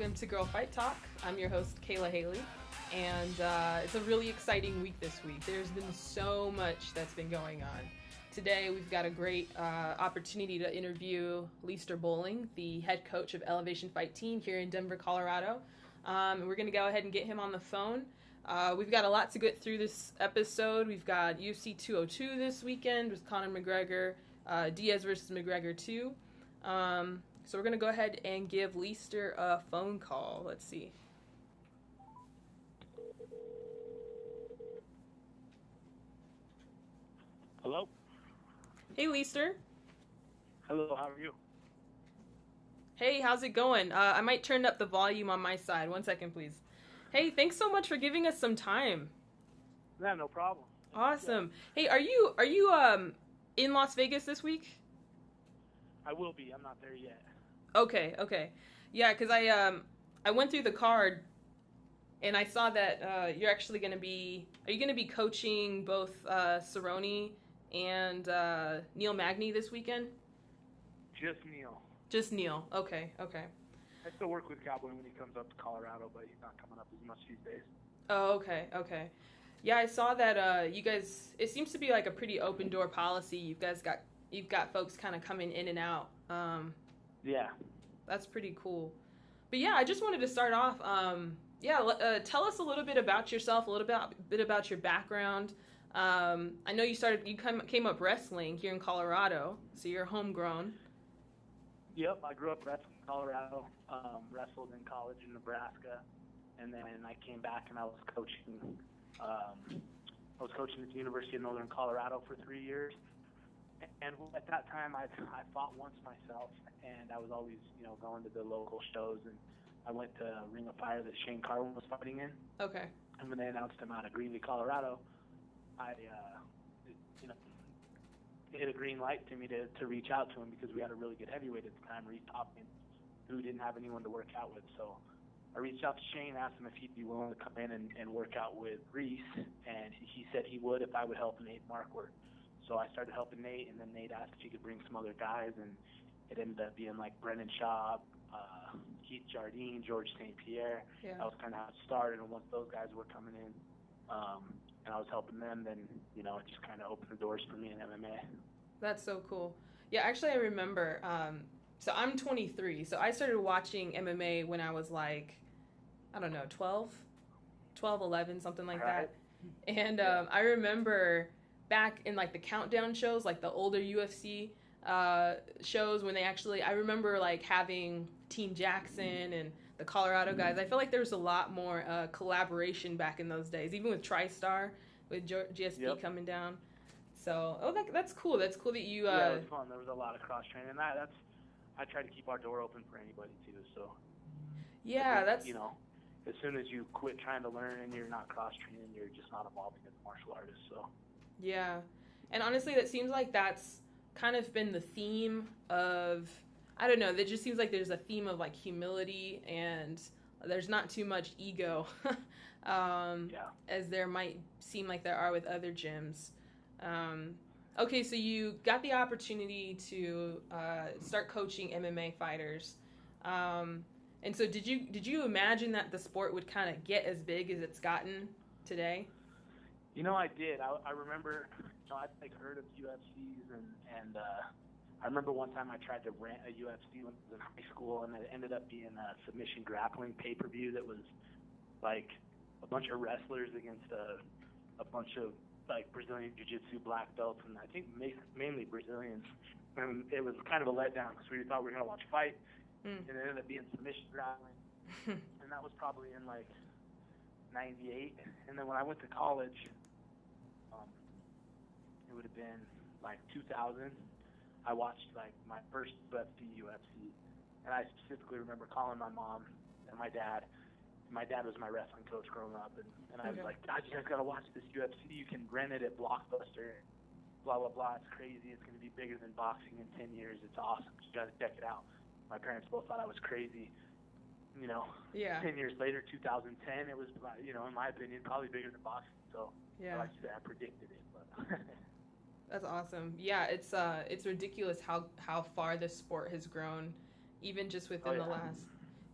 welcome to Girl Fight Talk. I'm your host, Kayla Haley, and it's a really exciting week this week. There's been so much that's been going on. Today, we've got a great opportunity to interview Leister the head coach of Elevation Fight Team here in Denver, Colorado. We're going to go ahead and get him on the phone. We've got a lot to get through this episode. We've got UFC 202 this weekend with Conor McGregor, Diaz versus McGregor 2. So we're going to go ahead and give Leister a phone call. Let's see. Hello? Hey, Leister. Hello, how are you? Hey, how's it going? I might turn up the volume on my side. 1 second, please. Hey, thanks so much for giving us some time. Yeah, no problem. Awesome. Hey, are you in Las Vegas this week? I will be. I'm not there yet. Okay. Yeah, because I went through the card and I saw that you're actually going to be... Are you going to be coaching both Cerrone and Neil Magny this weekend? Just Neil. Just Neil. Okay. I still work with Cowboy when he comes up to Colorado, but he's not coming up as much these days. Oh, okay. Yeah, I saw that you guys... It seems to be like a pretty open door policy. You've got folks kind of coming in and out. Yeah. That's pretty cool. But yeah, I just wanted to start off. Tell us a little bit about yourself, a little bit about your background. I know you came up wrestling here in Colorado, so you're homegrown. Yep, I grew up wrestling in Colorado, wrestled in college in Nebraska, and then I came back and I was coaching. I was coaching at the University of Northern Colorado for 3 years. And at that time, I fought once myself, and I was always, going to the local shows. And I went to Ring of Fire that Shane Carwin was fighting in. Okay. And when they announced him out of Greenlee, Colorado, I, hit a green light to me to reach out to him because we had a really good heavyweight at the time, Reese Hopkins, who didn't have anyone to work out with. So I reached out to Shane, asked him if he'd be willing to come in and work out with Reese, and he said he would if I would help Nate Marquardt. So I started helping Nate, and then Nate asked if he could bring some other guys, and it ended up being like Brendan Schaub, Keith Jardine, George St. Pierre. Yeah. That was kind of how it started, and once those guys were coming in, and I was helping them, then, it just kind of opened the doors for me in MMA. That's so cool. Yeah, actually I remember, so I'm 23, so I started watching MMA when I was like, I don't know, 12, 11, something like Right. that. And I remember back in like the countdown shows, like the older UFC shows when I remember like having Team Jackson and the Colorado guys. I feel like there was a lot more collaboration back in those days, even with TriStar, with GSP Yep. coming down. So, that's cool. That's cool that you... Yeah, it was fun. There was a lot of cross-training. And I try to keep our door open for anybody, too. So, yeah, that's... as soon as you quit trying to learn and you're not cross-training, you're just not evolving as a martial artist, so... Yeah. And honestly, that seems like that's kind of been the theme of... I don't know. It just seems like there's a theme of, like, humility and there's not too much ego as there might seem like there are with other gyms. Okay, so you got the opportunity to start coaching MMA fighters. And so did you imagine that the sport would kind of get as big as it's gotten today? I did. I remember, I'd heard of UFCs, and I remember one time I tried to rent a UFC when I was in high school, and it ended up being a submission grappling pay-per-view that was like a bunch of wrestlers against a bunch of like Brazilian Jiu-Jitsu black belts, and I think mainly Brazilians. And it was kind of a letdown because we thought we were going to watch a fight, and it ended up being submission grappling. And that was probably in like 98. And then when I went to college, it would have been like 2000. I watched like my first UFC, and I specifically remember calling my mom and my dad. My dad was my wrestling coach growing up, and I was like, God, you guys got to watch this UFC. You can rent it at Blockbuster, blah, blah, blah. It's crazy. It's going to be bigger than boxing in 10 years. It's awesome. You got to check it out. My parents both thought I was crazy. 10 years later, 2010, it was, in my opinion, probably bigger than boxing. So, like you said, I predicted it. But That's awesome. Yeah, it's ridiculous how far this sport has grown, even just within the last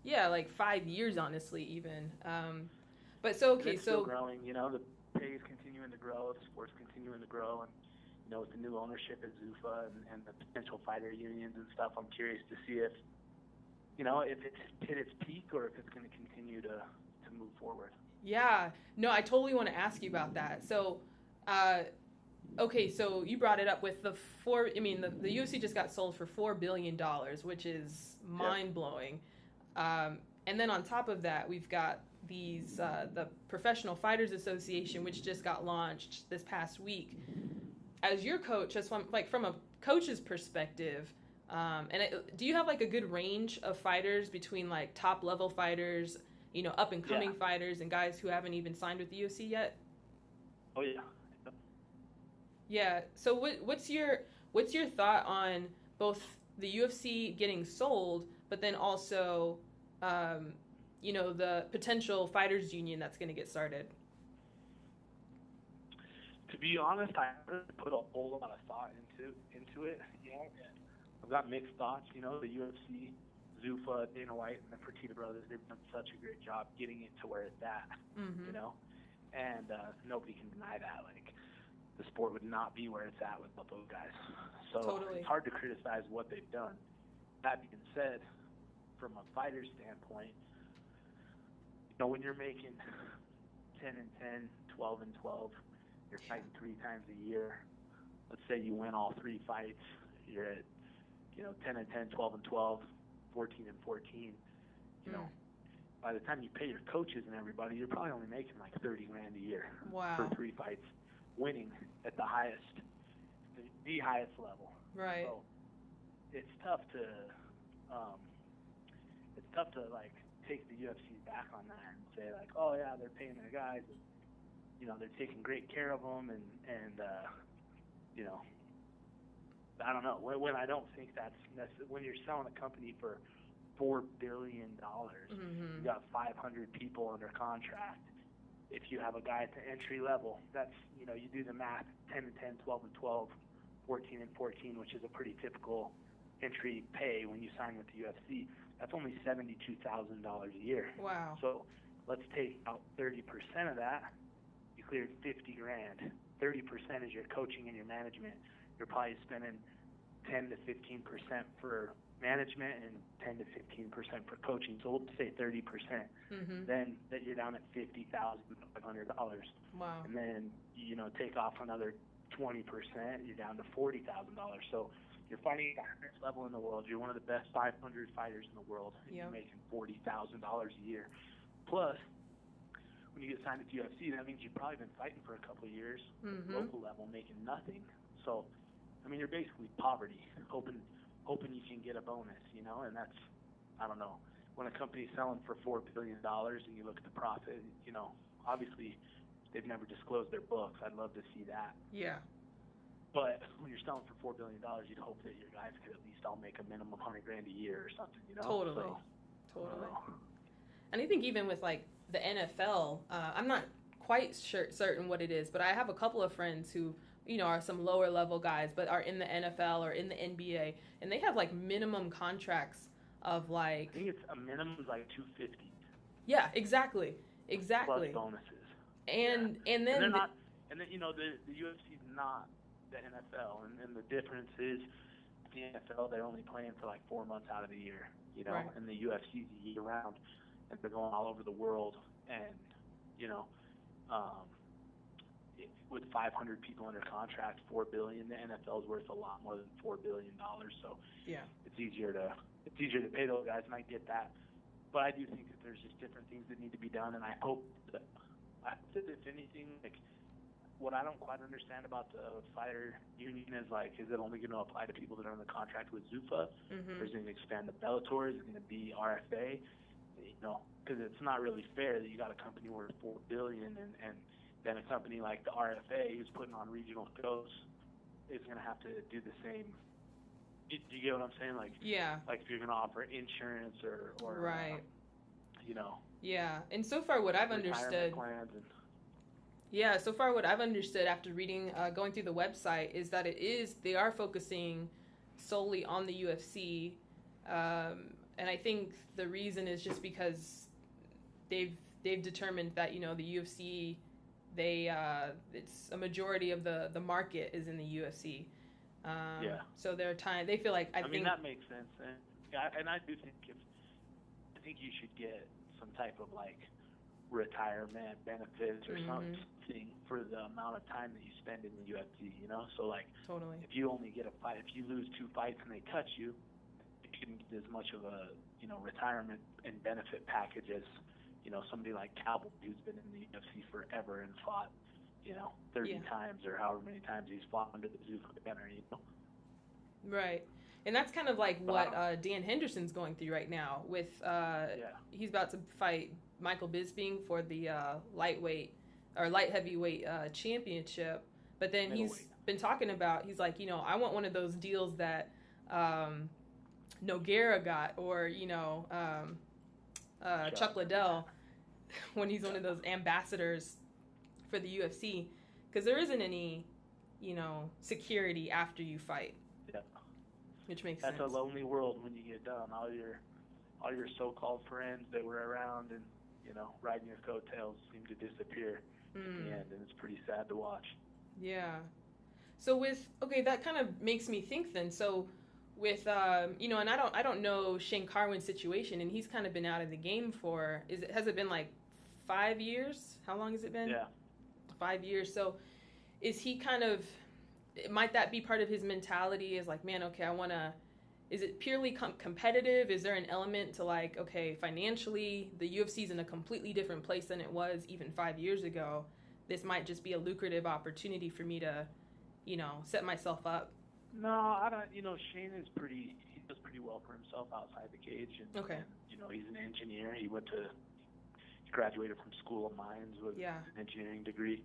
Yeah, like 5 years, honestly, even. But so okay, it's still growing. You know, the pay is continuing to grow, the sport's continuing to grow, and you know, with the new ownership at Zuffa and the potential fighter unions and stuff, I'm curious to see if, you know, if it's hit its peak or if it's going to continue to move forward. Yeah, no, I totally want to ask you about that. So, okay, so you brought it up with the the UFC just got sold for $4 billion, which is mind blowing. And then on top of that, we've got the Professional Fighters Association, which just got launched this past week. As your coach, just from a coach's perspective, do you have like a good range of fighters between like top level fighters, you know, up and coming fighters, and guys who haven't even signed with the UFC yet? Oh yeah. Yeah. So what's your thought on both the UFC getting sold, but then also, you know, the potential fighters union that's going to get started? To be honest, I haven't put a whole lot of thought into it. You know, I've got mixed thoughts. You know, the UFC, Zuffa, Dana White, and the Fertitta brothers, they've done such a great job getting it to where it's at. Mm-hmm. You know, and nobody can deny that. Like, the sport would not be where it's at without those guys. So Totally. It's hard to criticize what they've done. That being said, from a fighter standpoint, you know, when you're making 10-10, 12-12, you're fighting 3 times a year. Let's say you win all 3 fights, you're at, you know, 10-10, 12-12, 14-14. You know, by the time you pay your coaches and everybody, you're probably only making like $30,000 a year for 3 fights, winning at the highest level. Right. So it's tough to like take the UFC back on that and say like, oh yeah, they're paying their guys, and, you know, they're taking great care of them, and you know, I don't know. When I don't think that's when you're selling a company for $4 billion, you got 500 people under contract. If you have a guy at the entry level, that's, you know, you do the math, 10-10, 12-12, 14-14, which is a pretty typical entry pay when you sign with the UFC. That's only $72,000 a year. Wow. So let's take out 30% of that. You cleared $50,000. 30% is your coaching and your management. You're probably spending 10 to 15% for management and 10 to 15% for coaching. So we'll say 30%. Then that you're down at $50,500. Wow. And then, you know, take off another 20%, you're down to $40,000. So you're fighting at the highest level in the world. You're one of the best 500 fighters in the world, and you're making $40,000 a year. Plus, when you get signed at the UFC, that means you've probably been fighting for a couple of years at the local level, making nothing. So, I mean, you're basically poverty, hoping you can get a bonus, you know, and that's, I don't know. When a company's selling for $4 billion and you look at the profit, you know, obviously they've never disclosed their books. I'd love to see that. Yeah. But when you're selling for $4 billion, you'd hope that your guys could at least all make a minimum $100,000 a year or something, you know? Totally. So, totally. And I think even with like the NFL, I'm not quite certain what it is, but I have a couple of friends who, you know, are some lower level guys, but are in the NFL or in the NBA, and they have like minimum contracts of like. I think it's a minimum like $250. Yeah, exactly. Plus bonuses. And then they're not, and then, you know, the UFC's not the NFL, and the difference is the NFL, they're only playing for like 4 months out of the year, you know, and the UFC's year round, and they're going all over the world, and, you know, with 500 people under contract, $4 billion, the NFL is worth a lot more than $4 billion. So it's easier to pay those guys, and I get that. But I do think that there's just different things that need to be done, and I hope that if anything, like, what I don't quite understand about the fighter union is, like, is it only going to apply to people that are on the contract with Zuffa? Or is it going to expand to Bellator? Is it going to be RFA? You know, because it's not really fair that you got a company worth $4 billion and then a company like the RFA, who's putting on regional shows, is going to have to do the same. Do you get what I'm saying? Like, like if you're going to offer insurance or you know. Yeah, and so far what I've understood. So far what I've understood after reading, going through the website, is that they are focusing solely on the UFC, I think the reason is just because they've determined that, you know, the UFC, it's a majority of the market is in the UFC. So they feel like I think that makes sense, and I do think I think you should get some type of like retirement benefits or something for the amount of time that you spend in the UFC, you know? So like, totally. if you only get a fight, if you lose 2 fights and they cut you, you can get as much of a, you know, retirement and benefit package as, you know, somebody like Cowboy who's been in the UFC forever and fought, you know, 30 times or however many times he's fought under the Zuko banner, you know? Right. And that's kind of like what Dan Henderson's going through right now with he's about to fight Michael Bisping for the light heavyweight championship. But then he's been talking about, he's like, you know, I want one of those deals that Nogueira got, or, you know, Chuck Liddell when he's one of those ambassadors for the UFC, because there isn't any, you know, security after you fight. Yeah. Which makes sense. That's a lonely world when you get done. All your so-called friends that were around and, you know, riding your coattails seem to disappear at the end, and it's pretty sad to watch. Yeah. So that kind of makes me think then. So with you know, and I don't know Shane Carwin's situation, and he's kind of been out of the game for has it been like 5 years? How long has it been? Yeah. 5 years. So is he kind of, might that be part of his mentality, is like, man, okay, is it purely competitive? Is there an element to like, okay, financially, the UFC's in a completely different place than it was even 5 years ago. This might just be a lucrative opportunity for me to, you know, set myself up. No, I don't. You know, Shane he does pretty well for himself outside the cage. And, okay. And, you know, he's an engineer. He graduated from School of Mines with an engineering degree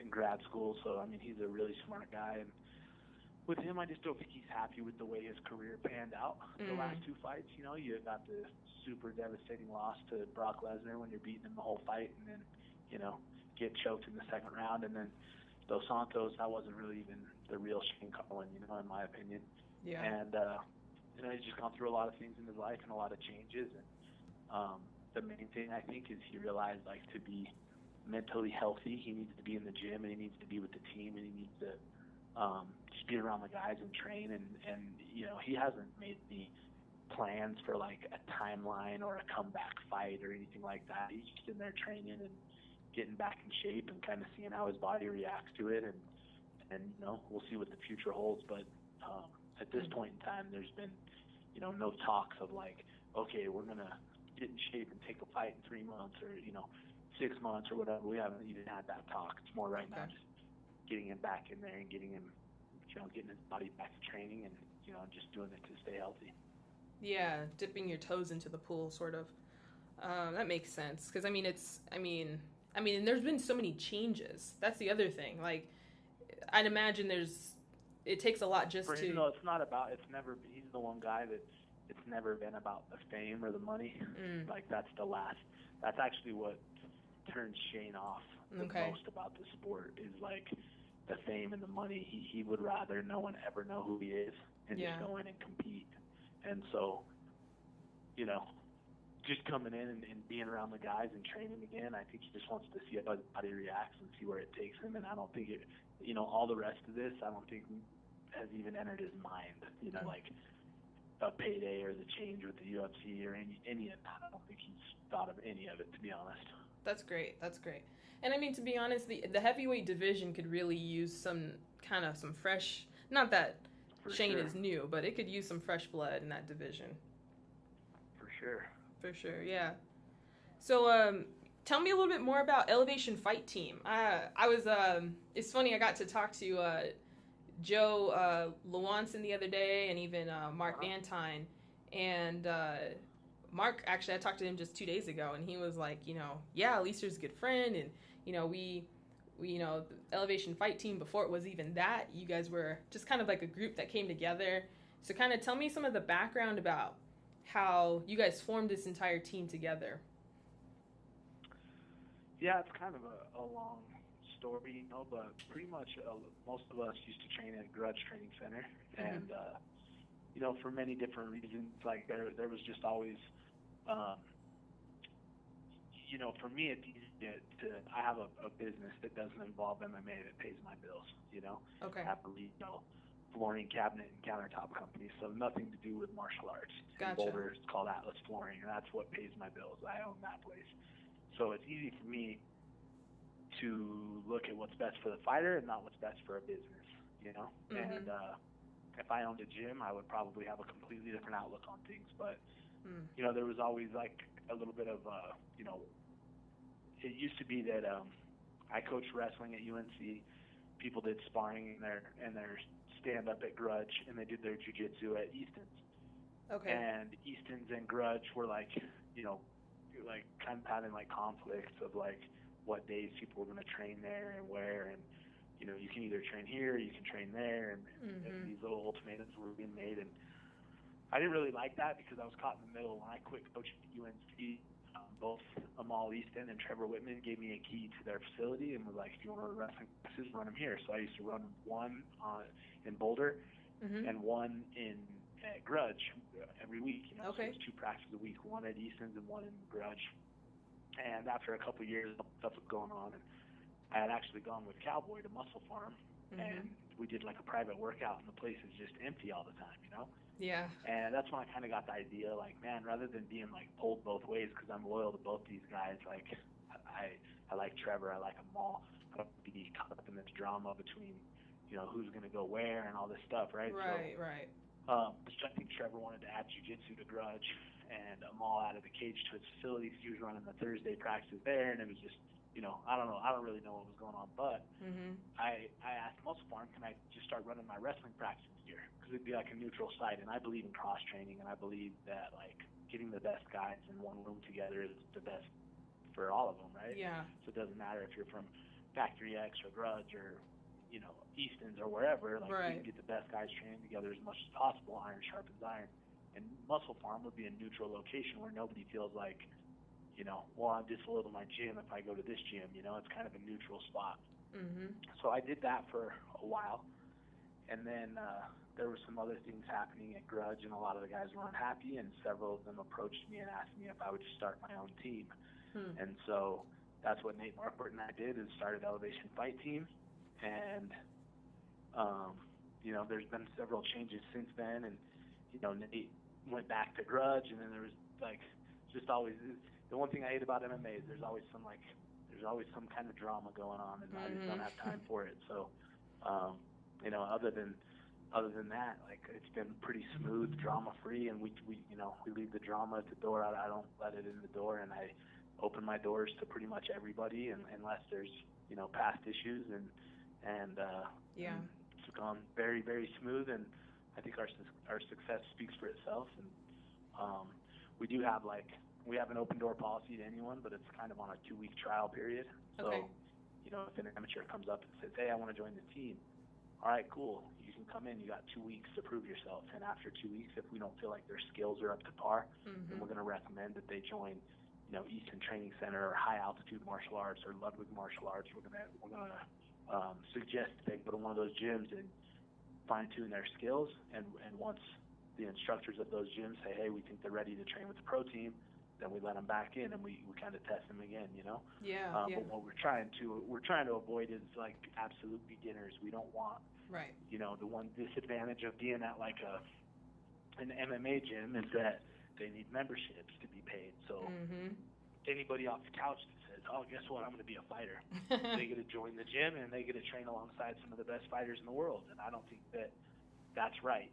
in grad school. So, I mean, he's a really smart guy. And with him, I just don't think he's happy with the way his career panned out. The last 2 fights, you know, you got the super devastating loss to Brock Lesnar when you're beating him the whole fight, and then, you know, get choked in the second round. And then Dos Santos, that wasn't really even the real Shane Carwin, you know, in my opinion. Yeah. And, you know, he's just gone through a lot of things in his life and a lot of changes. And the main thing, I think, is he realized, like, to be mentally healthy, he needs to be in the gym, and he needs to be with the team, and he needs to just be around the guys and train. And you know, he hasn't made any plans for, like, a timeline or a comeback fight or anything like that. He's just in there training and getting back in shape and kind of seeing how his body reacts to it. And you know, we'll see what the future holds. But at this point in time, there's been, you know, no talks of like, okay, we're going to get in shape and take a fight in 3 months or, you know, 6 months or whatever. We haven't even had that talk. It's more right now just getting him back in there and getting him, you know, getting his body back to training and, you know, just doing it to stay healthy. Yeah, dipping your toes into the pool, sort of. That makes sense. Because, I mean, and there's been so many changes. That's the other thing. Like, I'd imagine it takes a lot just to... No, it's not about, he's the one guy that it's never been about the fame or the money. Like, that's actually what turns Shane off the most about the sport, is like the fame and the money. He would rather no one ever know who he is and just go in and compete. And so, you know, just coming in and being around the guys and training again, I think he just wants to see how his body reacts and see where it takes him. And I don't think you know, all the rest of this, I don't think has even entered his mind, you know, like a payday or the change with the UFC or any of that. I don't think he's thought of any of it, to be honest. That's great. And I mean, to be honest, the heavyweight division could really use some fresh, not that Shane is new, but it could use some fresh blood in that division. For sure, yeah. So, tell me a little bit more about Elevation Fight Team. It's funny, I got to talk to Joe Lewanson the other day, and even Mark Antine. And Mark, actually, I talked to him just 2 days ago, and he was like, you know, yeah, Leister's a good friend, and, you know, we you know, the Elevation Fight Team, before it was even that, you guys were just kind of like a group that came together. So kind of tell me some of the background about how you guys formed this entire team together. Yeah, it's kind of a long story, you know, but pretty much most of us used to train at Grudge Training Center, and for many different reasons. Like there was just always, um, for me, it's easy I have a business that doesn't involve MMA that pays my bills. Okay. I have a flooring cabinet and countertop company, so nothing to do with martial arts. Gotcha. In Boulder, it's called Atlas Flooring, and that's what pays my bills. I own that place. So it's easy for me to look at what's best for the fighter and not what's best for a business, Mm-hmm. And if I owned a gym, I would probably have a completely different outlook on things. But, there was always like a little bit of, it used to be that I coached wrestling at UNC. People did sparring and their stand-up at Grudge, and they did their jiu-jitsu at Easton's. Okay. And Easton's and Grudge were like, like kind of having like conflicts of like what days people were going to train there and where, and you can either train here, or you can train there, and these little ultimatums were being made, and I didn't really like that because I was caught in the middle. When I quit coaching at UNC, both Amal Easton and Trevor Whitman gave me a key to their facility and was like, if you want to run wrestling classes, run them here. So I used to run one in Boulder and one at Grudge every week. Okay. So it was 2 practices a week, one at Easton's and one in Grudge. And after a couple of years, stuff was going on, and I had actually gone with Cowboy to Muscle Farm, and we did like a private workout, and the place is just empty all the time, Yeah. And that's when I kind of got the idea, like, man, rather than being like pulled both ways, because I'm loyal to both these guys, like I like Trevor, I like them all. I don't want to be caught up in this drama between, who's going to go where and all this stuff, right? Right. So I think Trevor wanted to add jiu-jitsu to Grudge and Amal out of the cage to his facility because he was running the Thursday practices there, and it was just, I don't know. I don't really know what was going on, but I asked Muscle Farm, can I just start running my wrestling practices here? Because it'd be like a neutral site, and I believe in cross-training, and I believe that, like, getting the best guys in one room together is the best for all of them, right? Yeah. So it doesn't matter if you're from Factory X or Grudge or, Easton's or wherever. Like, we can get the best guys training together as much as possible. Iron sharpens iron. And Muscle Farm would be a neutral location where nobody feels like, well, I'm disloyal to my gym if I go to this gym. It's kind of a neutral spot. So I did that for a while, and then there were some other things happening at Grudge, and a lot of the guys were unhappy, and several of them approached me and asked me if I would just start my own team. And so that's what Nate Marquardt and I did, is started Elevation Fight Team, and there's been several changes since then, and Nate went back to Grudge, and then there was like just always. The one thing I hate about MMA is there's always some kind of drama going on, and I just don't have time for it. So, other than that, like, it's been pretty smooth, drama free, and we leave the drama at the door. I don't let it in the door, and I open my doors to pretty much everybody, unless there's past issues, and it's gone very, very smooth, and I think our success speaks for itself, and we have an open door policy to anyone, but it's kind of on a 2-week trial period. So, if an amateur comes up and says, hey, I want to join the team, all right, cool, you can come in, you got 2 weeks to prove yourself, and after 2 weeks, if we don't feel like their skills are up to par, then we're going to recommend that they join, Easton Training Center or High Altitude Martial Arts or Ludwig Martial Arts. We're gonna suggest that they go to one of those gyms and fine-tune their skills, and once the instructors of those gyms say, hey, we think they're ready to train with the pro team, then we let them back in, and we kind of test them again, But what we're trying to avoid is like absolute beginners. We don't want, the one disadvantage of being at like an MMA gym is that they need memberships to be paid. So anybody off the couch that says, oh, guess what, I'm going to be a fighter, they get to join the gym and they get to train alongside some of the best fighters in the world. And I don't think that that's right.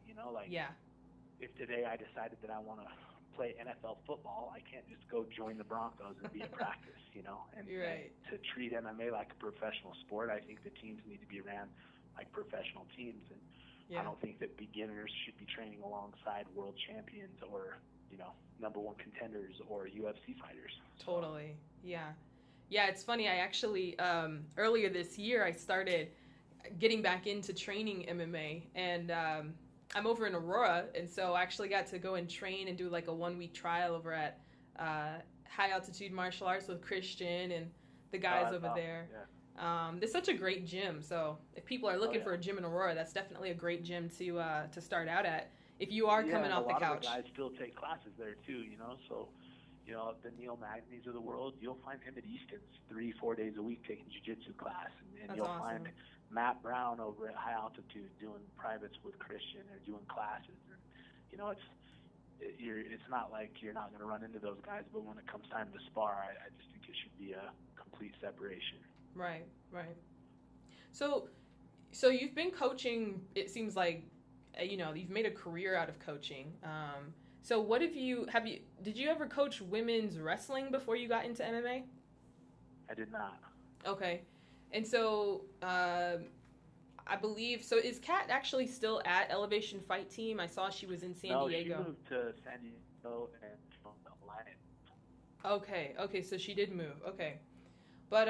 If today I decided that I want to play NFL football, I can't just go join the Broncos and be in practice, and to treat MMA like a professional sport, I think the teams need to be ran like professional teams, and I don't think that beginners should be training alongside world champions or number one contenders or UFC fighters. Totally. Yeah, it's funny, I actually earlier this year I started getting back into training MMA, and I'm over in Aurora, and so I actually got to go and train and do like a 1-week trial over at High Altitude Martial Arts with Christian and the guys over there. It's such a great gym, so if people are looking for a gym in Aurora, that's definitely a great gym to start out at. if you are coming off the couch. A lot of the guys still take classes there too, so, the Neil Magny's of the world, you'll find him at Easton's 3-4 days a week taking jiu-jitsu class. And you'll awesome. find Matt Brown over at High Altitude doing privates with Christian or doing classes. And, it's not like you're not going to run into those guys, but when it comes time to spar, I just think it should be a complete separation. Right. So you've been coaching, it seems like, you've made a career out of coaching. So what did you ever coach women's wrestling before you got into MMA? I did not. Okay. And so, I believe, so is Kat actually still at Elevation Fight Team? I saw she was in San Diego. No, she moved to San Diego and from the Alliance. Okay, so she did move. Okay. But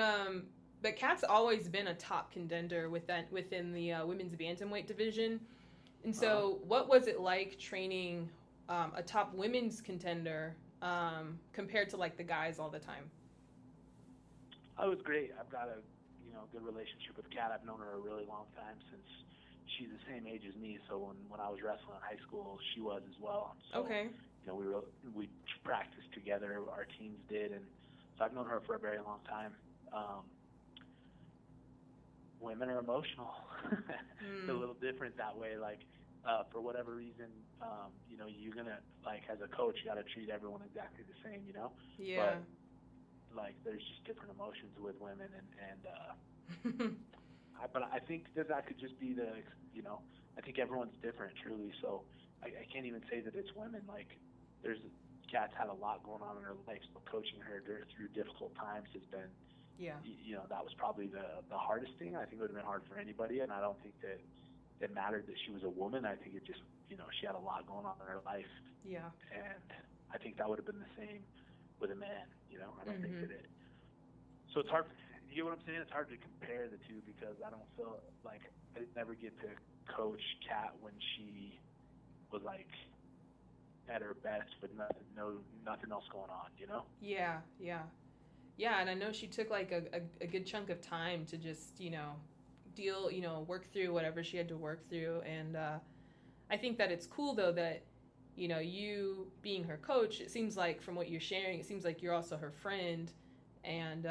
Kat's always been a top contender within the women's bantamweight division. And so what was it like training a top women's contender compared to like the guys all the time? Oh, it was great. I've got a good relationship with Kat. I've known her a really long time since she's the same age as me. So when I was wrestling in high school, she was as well. So, okay. We practiced together. Our teams did, and so I've known her for a very long time. Women are emotional. It's a little different that way. Like for whatever reason, you're gonna as a coach, you gotta treat everyone exactly the same. Yeah. But, there's just different emotions with women, and but I think that could just be I think everyone's different, truly. So I can't even say that it's women. There's Kat's had a lot going on in her life, so coaching her through difficult times has been, that was probably the hardest thing. I think it would have been hard for anybody, and I don't think that it mattered that she was a woman. I think it just, she had a lot going on in her life. Yeah. And I think that would have been the same with a man, I don't think that so it's hard, you know what I'm saying? It's hard to compare the two because I don't feel like I never get to coach Kat when she was at her best with nothing else going on, Yeah, and I know she took a good chunk of time to just, work through whatever she had to work through. And I think that it's cool though that, you being her coach, it seems like from what you're sharing, it seems like you're also her friend and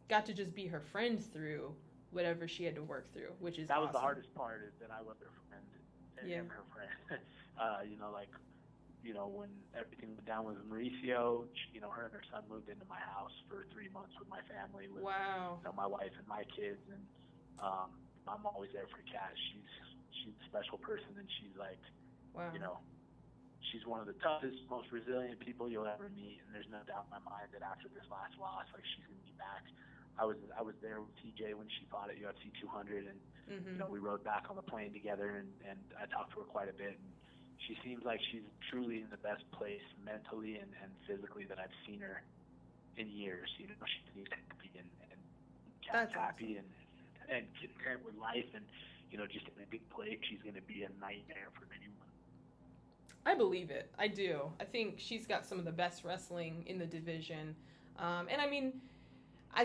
got to just be her friend through whatever she had to work through, which is that was awesome. The hardest part is that I was her friend and her friend. When everything went down with Mauricio, her and her son moved into my house for 3 months with my family, with my wife and my kids, and I'm always there for Kat. She's a special person, and she's she's one of the toughest, most resilient people you'll ever meet, and there's no doubt in my mind that after this last loss, she's gonna be back. I was there with TJ when she fought at UFC 200, and we rode back on the plane together, and I talked to her quite a bit. And she seems like she's truly in the best place mentally and physically that I've seen her in years. She's happy and Cat's happy and content with life, and just in a big place. She's going to be a nightmare for anyone. I believe it. I do. I think she's got some of the best wrestling in the division, and I mean,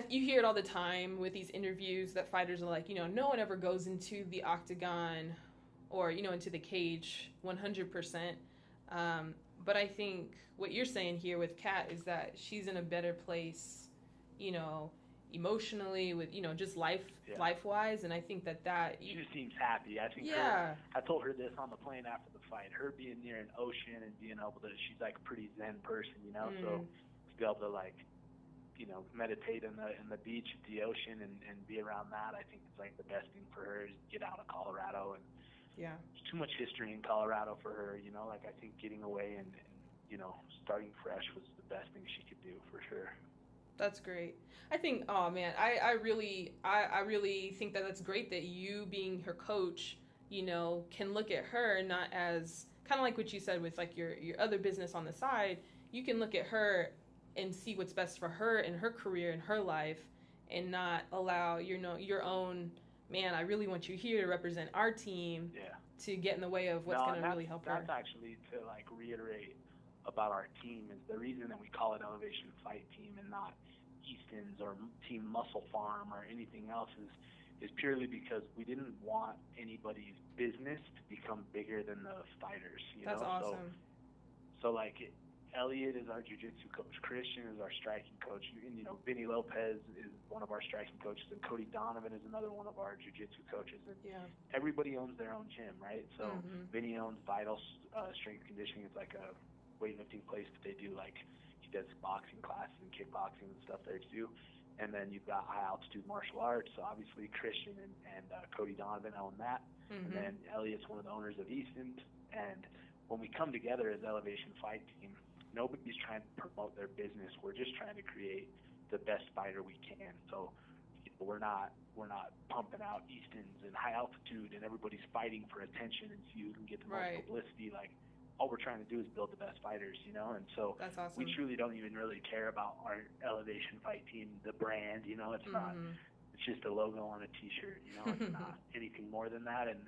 you hear it all the time with these interviews that fighters are like, no one ever goes into the octagon or, into the cage 100%. But I think what you're saying here with Kat is that she's in a better place, emotionally with, just life-wise. And I think that she just seems happy. I think I told her this on the plane after the fight, her being near an ocean and being able to, she's a pretty zen person, so to be able to meditate in the beach at the ocean and be around that, I think it's the best thing for her is get out of Colorado. And there's too much history in Colorado for her, I think getting away and starting fresh was the best thing she could do for sure. That's great. I think, oh man, I really think that that's great that you being her coach, can look at her not as kind of like what you said with your other business on the side. You can look at her and see what's best for her in her career and her life, and not allow your own, man, I really want you here to represent our team to get in the way of what's going to really help her. That's actually to reiterate about our team is the reason that we call it Elevation Fight Team and not Easton's or Team Muscle Farm or anything else is is purely because we didn't want anybody's business to become bigger than the fighters. That's awesome. So like Elliot is our jiu-jitsu coach, Christian is our striking coach, and Vinny Lopez is one of our striking coaches, and Cody Donovan is another one of our jiu-jitsu coaches. And everybody owns their own gym, right? So Vinny owns Vital Strength Conditioning. It's like a weightlifting place that they do, like he does boxing classes and kickboxing and stuff there too. And then you've got High Altitude Martial Arts. So obviously Christian and Cody Donovan own that. And then Elliot's one of the owners of Easton's. And when we come together as Elevation Fight Team, nobody's trying to promote their business. We're just trying to create the best fighter we can. So we're not pumping out Easton's and High Altitude and everybody's fighting for attention and so you can get the most publicity. Like, all we're trying to do is build the best fighters, And so that's awesome. We truly don't even really care about our Elevation Fight Team, the brand, It's not. It's just a logo on a T-shirt, It's not anything more than that. And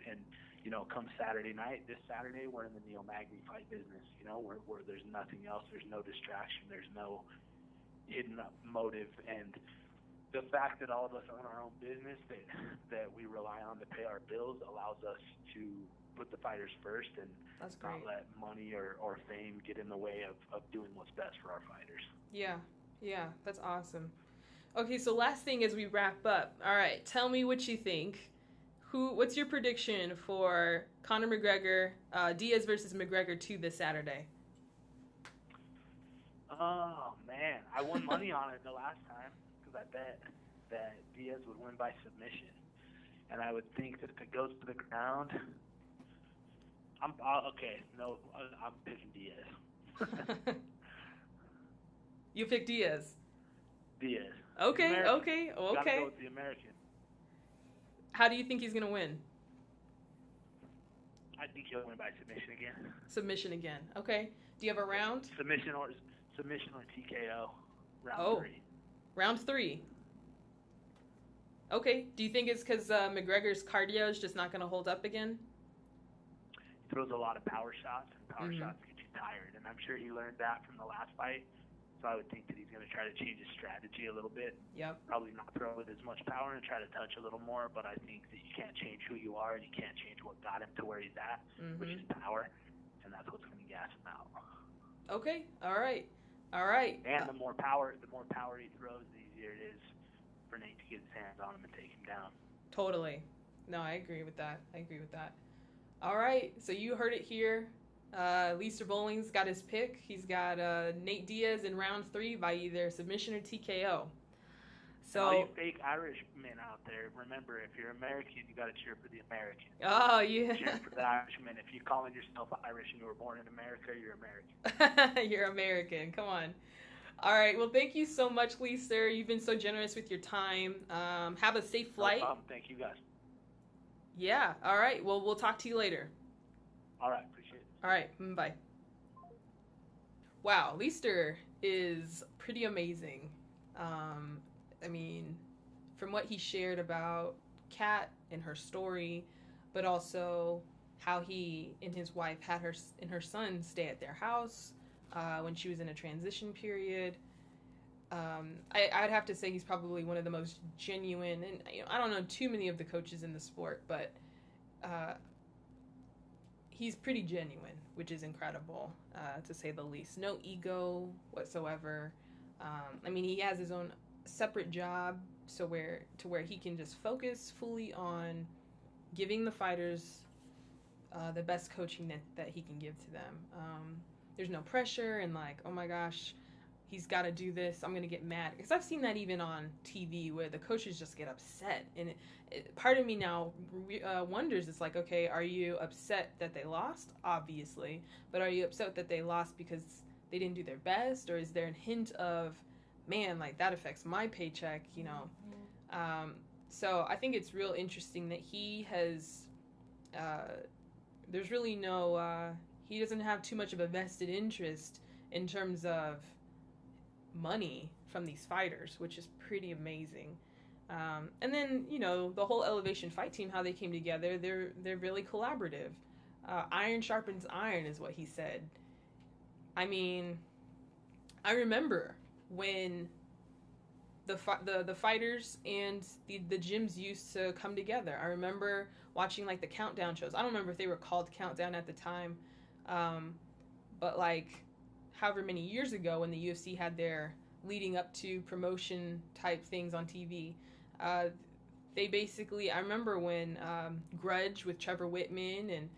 come Saturday night, this Saturday, we're in the Neil Magny fight business, where there's nothing else. There's no distraction. There's no hidden motive. And the fact that all of us own our own business that we rely on to pay our bills allows us to put the fighters first and not let money or fame get in the way of doing what's best for our fighters. Yeah, that's awesome. Okay, so last thing as we wrap up. All right, tell me what you think. What's your prediction for Conor McGregor, Diaz versus McGregor 2 this Saturday? Oh, man. I won money on it the last time because I bet that Diaz would win by submission. And I would think that if it goes to the ground, I'm picking Diaz. You pick Diaz? Diaz. Okay. Gotta go with the American. How do you think he's going to win? I think he'll win by submission again. Submission again. Okay. Do you have a round? Submission or TKO. Round 3. Round 3. Okay. Do you think it's because McGregor's cardio is just not going to hold up again? He throws a lot of power shots, and power shots get you tired. And I'm sure he learned that from the last fight. So I would think that he's going to try to change his strategy a little bit. Yep. Probably not throw with as much power and try to touch a little more. But I think that you can't change who you are and you can't change what got him to where he's at, which is power. And that's what's going to gas him out. Okay. All right. And the more power he throws, the easier it is for Nate to get his hands on him and take him down. Totally. No, I agree with that. All right. So you heard it here. Leister Bowling's got his pick. He's got Nate Diaz in round 3 by either submission or TKO. So all you fake Irishmen out there, remember, if you're American, you got to cheer for the American. Oh, yeah. Cheer for the Irishman. If you're calling yourself Irish and you were born in America, you're American. You're American. Come on. All right. Well, thank you so much, Leister. You've been so generous with your time. Have a safe flight. No problem. Thank you, guys. Yeah. All right. Well, we'll talk to you later. All right. Appreciate it. All right. Bye. Wow. Leister is pretty amazing. I mean, from what he shared about Kat and her story, but also how he and his wife had her and her son stay at their house when she was in a transition period. I'd have to say he's probably one of the most genuine, and I don't know too many of the coaches in the sport, but he's pretty genuine, which is incredible, to say the least. No ego whatsoever. I mean, he has his own separate job, so where he can just focus fully on giving the fighters the best coaching that he can give to them. There's no pressure and like, oh my gosh, he's got to do this, I'm going to get mad. Because I've seen that even on TV where the coaches just get upset. And part of me now wonders, it's like, okay, are you upset that they lost? Obviously. But are you upset that they lost because they didn't do their best? Or is there a hint of, man, like that affects my paycheck, So I think it's real interesting that he has, there's really no, he doesn't have too much of a vested interest in terms of money from these fighters, which is pretty amazing. And then, the whole Elevation Fight Team, how they came together, they're really collaborative. Iron sharpens iron is what he said. I mean, I remember when the fighters and the gyms used to come together. I remember watching like the countdown shows. I don't remember if they were called countdown at the time, but like however many years ago when the UFC had their leading up to promotion type things on TV, they basically, I remember when Grudge with Trevor Whitman and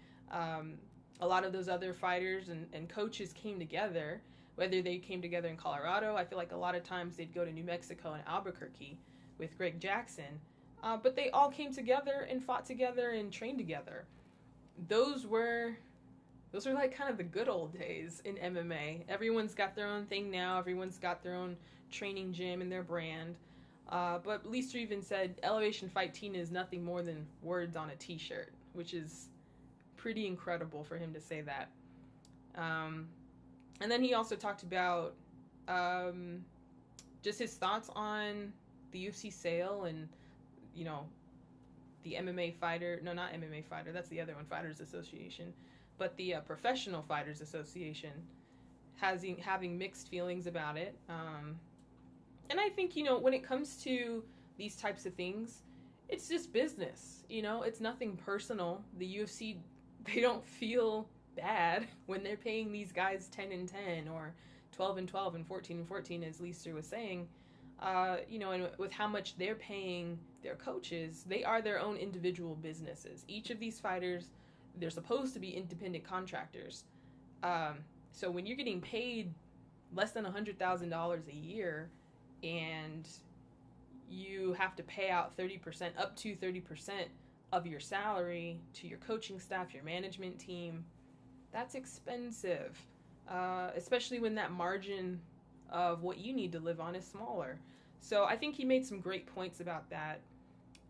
a lot of those other fighters and coaches came together, whether they came together in Colorado. I feel like a lot of times they'd go to New Mexico and Albuquerque with Greg Jackson, but they all came together and fought together and trained together. Those were like kind of the good old days in MMA. Everyone's got their own thing now. Everyone's got their own training gym and their brand. But Leister even said Elevation Fight Team is nothing more than words on a t-shirt, which is pretty incredible for him to say that. And then he also talked about just his thoughts on the UFC sale and, you know, the MMA fighter, no, not MMA fighter, that's the other one, Fighters Association, but the Professional Fighters Association having mixed feelings about it. And I think, you know, when it comes to these types of things, it's just business, you know, it's nothing personal. The UFC, they don't feel bad when they're paying these guys 10-10 or 12-12 and 14-14, as Leister was saying. You know, and with how much they're paying their coaches, they are their own individual businesses. Each of these fighters, they're supposed to be independent contractors. So when you're getting paid less than $100,000 a year and you have to pay out 30%, up to 30% of your salary to your coaching staff, your management team, that's expensive, especially when that margin of what you need to live on is smaller. So I think he made some great points about that.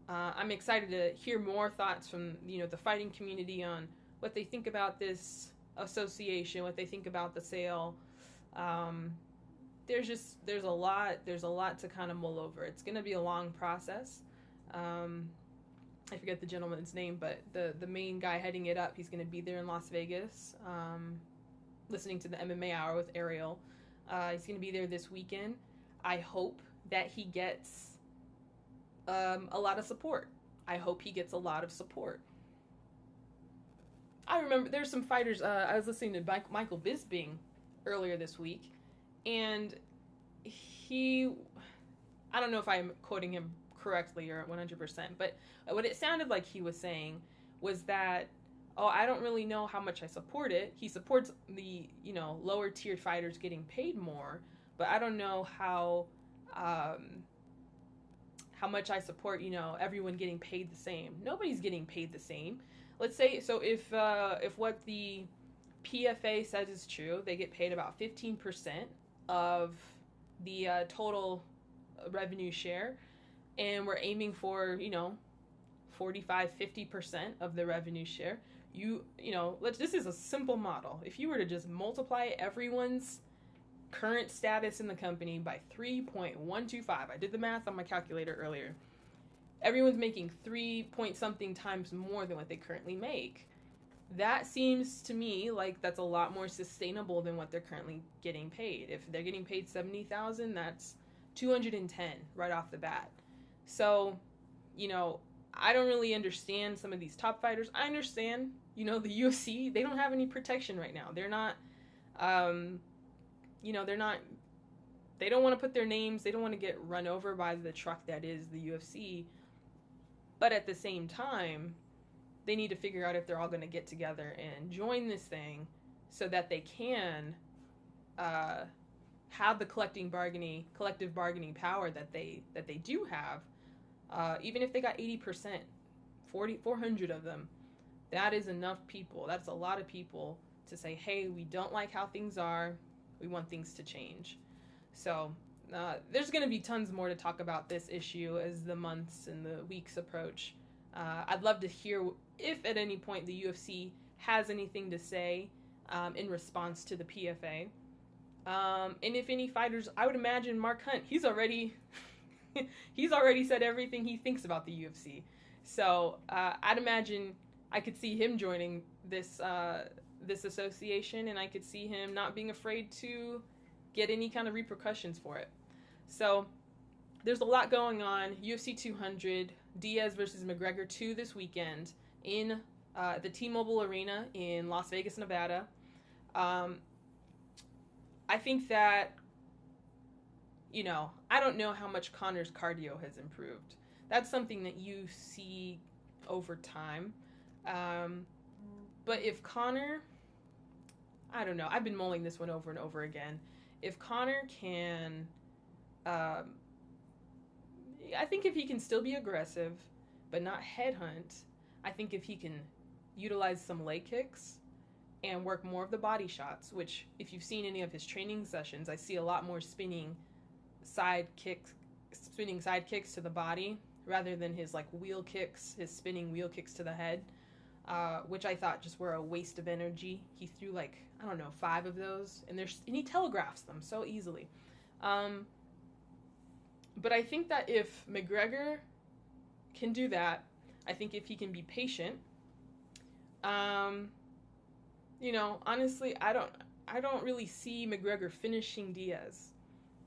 I'm excited to hear more thoughts from, you know, the fighting community on what they think about this association, what they think about the sale. There's a lot to kind of mull over. It's going to be a long process. I forget the gentleman's name, but the main guy heading it up, he's going to be there in Las Vegas, listening to the MMA Hour with Ariel. He's going to be there this weekend. I hope that he gets a lot of support. I hope he gets a lot of support. I remember there's some fighters, I was listening to Michael Bisping earlier this week, and I don't know if I'm quoting him correctly or 100%, but what it sounded like he was saying was that, oh, I don't really know how much I support it. He supports the, you know, lower tiered fighters getting paid more, but I don't know how much I support, you know, everyone getting paid the same. Nobody's getting paid the same. Let's say, so if what the PFA says is true, they get paid about 15% of the total revenue share, and we're aiming for, you know, 45-50% of the revenue share. You know, this is a simple model. If you were to just multiply everyone's current status in the company by 3.125, I did the math on my calculator earlier. Everyone's making 3 point something times more than what they currently make. That seems to me like that's a lot more sustainable than what they're currently getting paid. If they're getting paid $70,000, that's $210 right off the bat. So, you know, I don't really understand some of these top fighters. I understand, you know, the UFC, they don't have any protection right now. They're not, you know, they don't want to put their names, they don't want to get run over by the truck that is the UFC. But at the same time, they need to figure out if they're all going to get together and join this thing so that they can have the collective bargaining power that they do have. Even if they got 80%, 400 of them, that is enough people. That's a lot of people to say, hey, we don't like how things are. We want things to change. So there's going to be tons more to talk about this issue as the months and the weeks approach. I'd love to hear if at any point the UFC has anything to say in response to the PFA. And if any fighters, I would imagine Mark Hunt, he's already said everything he thinks about the UFC. So I'd imagine I could see him joining this association, and I could see him not being afraid to get any kind of repercussions for it. So there's a lot going on. UFC 200, Diaz versus McGregor 2 this weekend in the T-Mobile Arena in Las Vegas, Nevada. I think that, I don't know how much Conor's cardio has improved. That's something that you see over time. But if Conor, I don't know, I've been mulling this one over and over again. If Conor can, I think if he can still be aggressive, but not headhunt, I think if he can utilize some leg kicks and work more of the body shots, which if you've seen any of his training sessions, I see a lot more spinning side kicks to the body rather than his his spinning wheel kicks to the head, which I thought just were a waste of energy. He threw 5 of those, and he telegraphs them so easily. But I think that if McGregor can do that, I think if he can be patient, honestly, I don't really see McGregor finishing Diaz.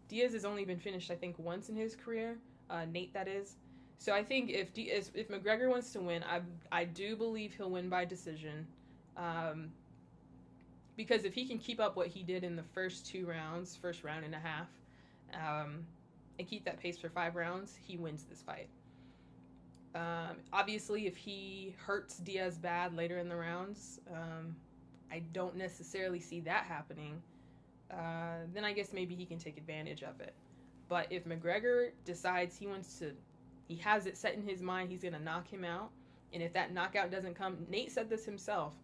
Diaz has only been finished, I think, once in his career. Nate, that is. So I think if McGregor wants to win, I do believe he'll win by decision. Because if he can keep up what he did in the first round and a half, and keep that pace for 5 rounds, he wins this fight. Obviously, if he hurts Diaz bad later in the rounds, I don't necessarily see that happening. Then I guess maybe he can take advantage of it. But if McGregor decides he has it set in his mind, he's going to knock him out, and if that knockout doesn't come, Nate said this himself,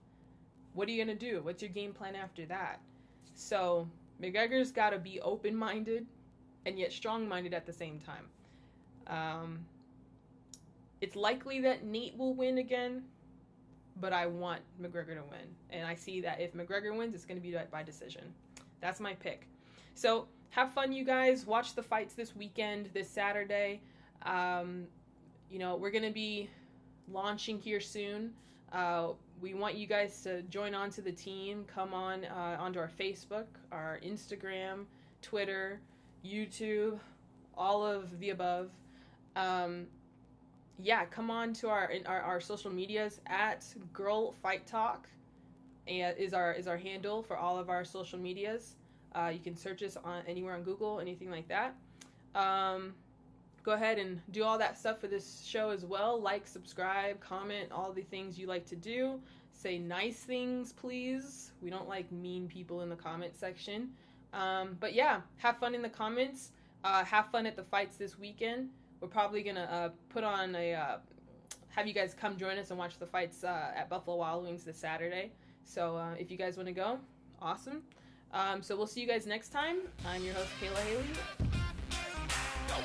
what are you going to do? What's your game plan after that? So McGregor's got to be open-minded and yet strong-minded at the same time. It's likely that Nate will win again, but I want McGregor to win. And I see that if McGregor wins, it's going to be by decision. That's my pick. So have fun, you guys. Watch the fights this weekend, this Saturday. We're going to be launching here soon. We want you guys to join on to the team. Come on onto our Facebook, our Instagram, Twitter, YouTube, all of the above. Come on to our social medias at Girl Fight Talk, is our handle for all of our social medias. You can search us anywhere on Google, anything like that. Go ahead and do all that stuff for this show as well. Like, subscribe, comment, all the things you like to do. Say nice things, please. We don't like mean people in the comment section. But yeah, have fun in the comments. Have fun at the fights this weekend. We're probably going to put on have you guys come join us and watch the fights at Buffalo Wild Wings this Saturday. So if you guys want to go, awesome. So we'll see you guys next time. I'm your host, Kayla Haley. Go.